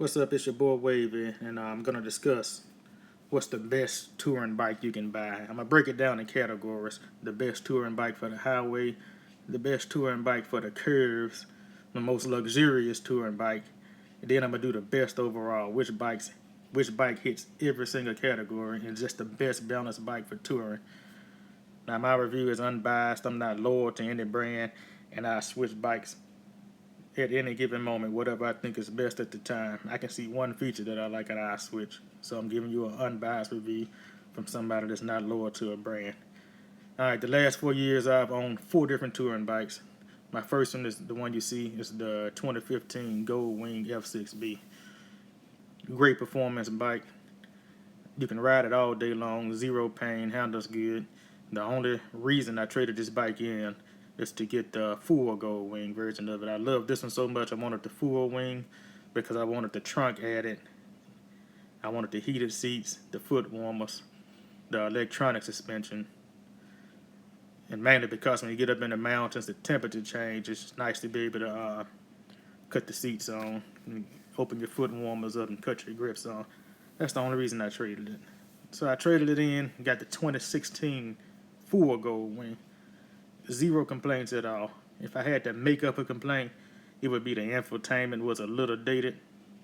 What's up? It's your boy Wavy, and I'm gonna discuss what's the best touring bike you can buy. I'm gonna break it down in categories: the best touring bike for the highway, the best touring bike for the curves, the most luxurious touring bike, and then I'm gonna do the best overall. Which bike hits every single category, and just the best balanced bike for touring. Now my review is unbiased. I'm not loyal to any brand, and I switch bikes at any given moment, whatever I think is best at the time. I can see one feature that I like and I switch. So I'm giving you an unbiased review from somebody that's not loyal to a brand. Alright, the last 4 years I've owned 4 different touring bikes. My first one is the one you see, it's the 2015 Gold Wing F6B. Great performance bike. You can ride it all day long, zero pain, handles good. The only reason I traded this bike in is to get the full gold wing version of it. I love this one so much I wanted the full wing because I wanted the trunk added. I wanted the heated seats, the foot warmers, the electronic suspension, and mainly because when you get up in the mountains, the temperature change. It's nice to be able to cut the seats on, and open your foot warmers up, and cut your grips on. That's the only reason I traded it. So I traded it in, got the 2016 full gold wing. Zero complaints at all. If I had to make up a complaint, it would be the infotainment was a little dated.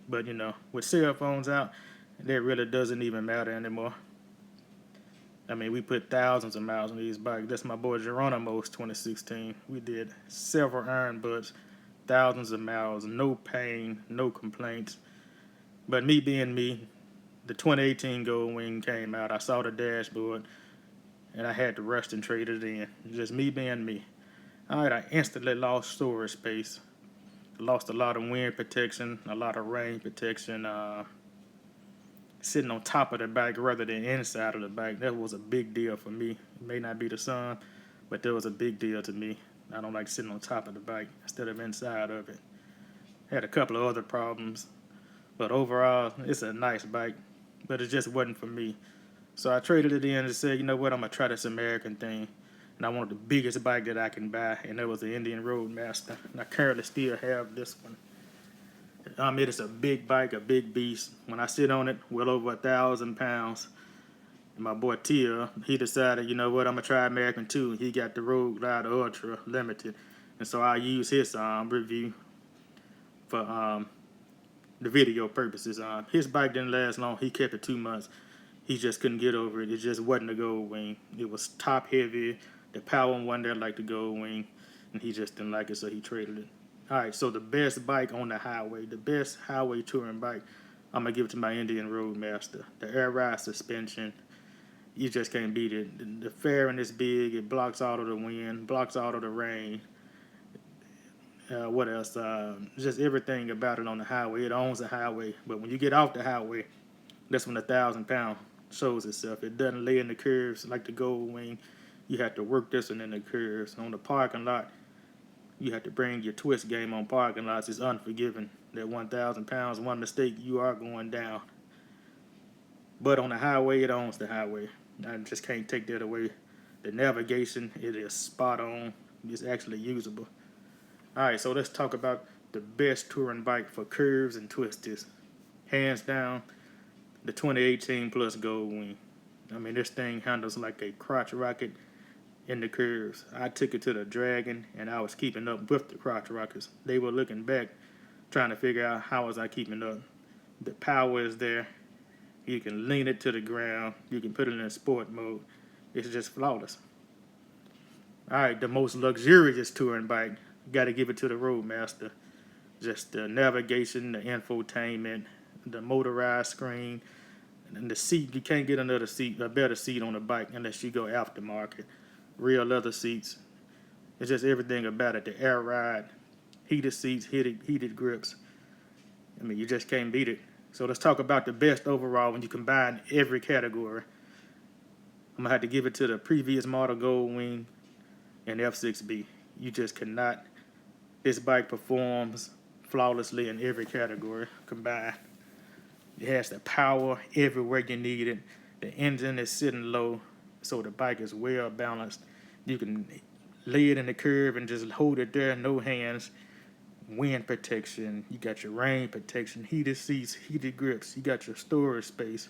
But with cell phones out, that really doesn't even matter anymore. I mean, we put thousands of miles on these bikes. That's my boy Geronimo's 2016. We did several iron butts, thousands of miles, no pain, no complaints. But me being me, the 2018 Gold Wing came out. I saw the dashboard, and I had to rush and trade it in. Just me being me. Alright, I instantly lost storage space. Lost a lot of wind protection, a lot of rain protection. Sitting on top of the bike rather than inside of the bike. That was a big deal for me. It may not be the sun, but that was a big deal to me. I don't like sitting on top of the bike instead of inside of it. Had a couple of other problems, but overall, it's a nice bike, but it just wasn't for me. So I traded it in and said, you know what, I'm going to try this American thing. And I wanted the biggest bike that I can buy, and that was the Indian Roadmaster. And I currently still have this one. It is a big bike, a big beast. When I sit on it, well over 1,000 pounds. And my boy Tia, he decided, you know what, I'm going to try American too. He got the Road Glider Ultra Limited. And so I use his review for the video purposes. His bike didn't last long. He kept it 2 months. He just couldn't get over it. It just wasn't a gold wing. It was top heavy. The power wasn't there like the gold wing. And he just didn't like it, so he traded it. Alright, so the best bike on the highway, the best highway touring bike, I'm going to give it to my Indian Roadmaster. The air ride suspension, you just can't beat it. The fairing is big. It blocks all of the wind, blocks all of the rain. What else? Just everything about it on the highway. It owns the highway. But when you get off the highway, that's when the 1,000 pound shows itself. It doesn't lay in the curves like the gold wing. You have to work this one in the curves. On the parking lot, you have to bring your twist game on parking lots. It's unforgiving. That 1,000 pounds, one mistake, you are going down. But on the highway, it owns the highway. I just can't take that away. The navigation, it is spot on. It's actually usable. Alright, so let's talk about the best touring bike for curves and twists. Hands down, the 2018 Plus Gold Wing. I mean, this thing handles like a crotch rocket in the curves. I took it to the Dragon, and I was keeping up with the crotch rockets. They were looking back, trying to figure out how was I keeping up. The power is there. You can lean it to the ground. You can put it in sport mode. It's just flawless. Alright, the most luxurious touring bike. Got to give it to the Roadmaster. Just the navigation, the infotainment, the motorized screen, and the seat. You can't get a better seat on a bike unless you go aftermarket. Real leather seats. It's just everything about it. The air ride, heated seats, heated grips. I mean, you just can't beat it. So let's talk about the best overall when you combine every category. I'm going to have to give it to the previous model Gold Wing and F6B. You just cannot. This bike performs flawlessly in every category combined. It has the power everywhere you need it. The engine is sitting low, so the bike is well balanced. You can lay it in the curve and just hold it there, no hands. wind protection, you got your rain protection, heated seats, heated grips, you got your storage space,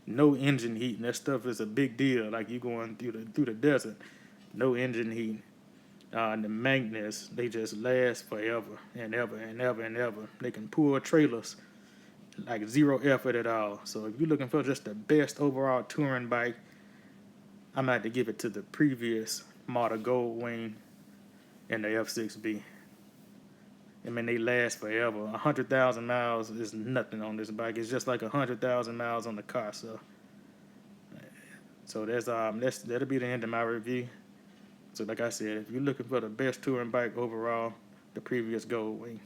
no engine heat, and that stuff is a big deal. Like you going through the desert, no engine heat. The magnets, they just last forever and ever and ever and ever. They can pull trailers like zero effort at all. So if you're looking for just the best overall touring bike, I'm gonna have to give it to the previous model Gold Wing and the F6B. I mean, they last forever. 100,000 miles is nothing on this bike. It's just like 100,000 miles on the car. So that'll be the end of my review. So like I said, if you're looking for the best touring bike overall, the previous Gold Wing.